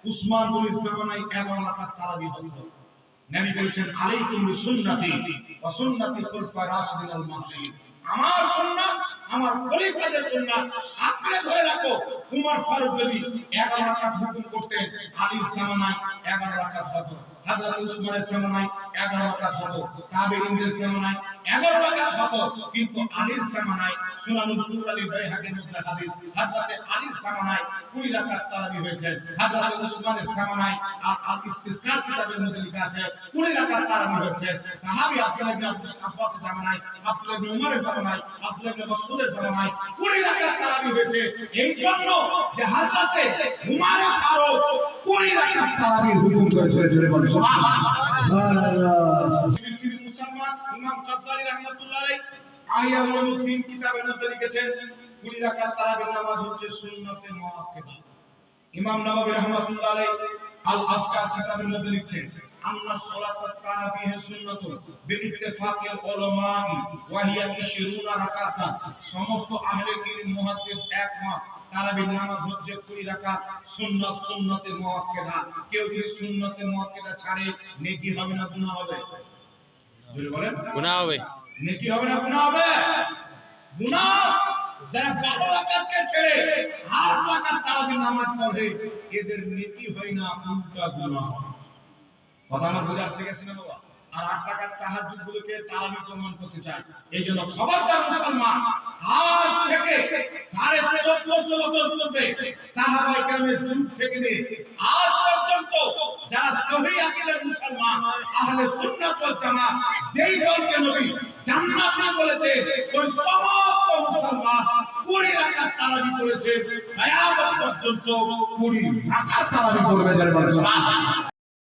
উসমান গনির জামানায় 11 রাকাত তারাবি হতো। নবী বলেছেন আলাইকুম বিসুন্নতি ওয়া সুন্নতি খুলফায়ে রাশিদিন আল মাহদিয়িন, আমার সুন্নাত আমার খলিফাদের সুন্নাত আঁকড়ে ধরে রাখো। উমর ফারুক যদি 11 রাকাত হুকুম করতেন, আলীর জামানায় 11 রাকাত হতো। হযরত উসমানের জামানায় 11 রাকাত হতো। তাবেঈনদের জামানায় 11 রাকাত হতো। কিন্তু আলীর জামানায় সুনানুল কুবরা বাইহাকির মধ্যে হাদিস, হযরত আলীর জামানায় 20 রাকাত তারাবি হয়েছে। হযরত উসমানের জামানায় আল ইস্তিসকার কিতাবের মধ্যে লেখা আছে 20 রাকাত তারাবি হয়েছে। সাহাবী আব্দুল্লাহ ইবনে আব্বাসের জামানায়, আব্দুল্লাহ ইবনে উমরের জামানায়, আব্দুল্লাহ ইবনে মাসউদের জামানায় 20 রাকাত তারাবি হয়েছে। এই জন্য যে হযরতে উমর ফারুক 20 রাকাত তারাবির হুকুম করেছে। জোরে বলেন সুবহানাল্লাহ। মুসলমান ইমাম গাজ্জালী রাহমাতুল্লাহ আলাইহি আহিয়া উলুমুদ্দিন কিতাবের মধ্যে লিখেছেন 20 রাকাত তারাবির নামাজ হচ্ছে সুন্নতে মুআক্কাদা। ইমাম নববী রাহমাতুল্লাহ আলাইহি আল আসকার কিতাবের মধ্যে লিখছেন আন্না সালাতাত তারাবিহ সুন্নাতুন বিইত্তিফাকিল উলামাই ওয়া হিয়া 20 রাকাতান। সমস্ত আহলে ইলম মুহাদ্দিস একমত তারাবির নামাজ হচ্ছে 20 রাকাত সুন্নাত, সুন্নতে মুআক্কাদা। কেউ যদি সুন্নতে মুআক্কাদা ছাড়ে নেকি হবে না গুনাহ হবে? বলে বলেন গুনাহ হবে। নেকি হবে না গুনাহ হবে? গুনাহ। যারা 12 রাকাতকে ছেড়ে 8 রাকাত তারাবির নামাজ পড়ে এদের নেকি হয় না, উল্টা গুনাহ। কথা আমার বুঝে আসছে গেছে না বাবা? আর 8 রাকাত তাহাজ্জুদ গুলোকে তারাবি প্রমাণ করতে চায়। এইজন্য খবরদার মুসলমান, আজ থেকে 1450 বছর পূর্বে সাহাবায়ে কেরামের যুগ থেকে নিয়ে আজ পর্যন্ত যারা সহিহ আকীদার মুসলমান, আহলে সুন্নাত ওয়াল জামাত, যেই দলকে নবী জান্নাতি বলেছে, ওই সমস্ত মুসলমান 20 রাকাত তারাবি করেছে। কিয়ামত পর্যন্ত 20 রাকাত তারাবি করবে। যারা বলে সুবহানাল্লাহ।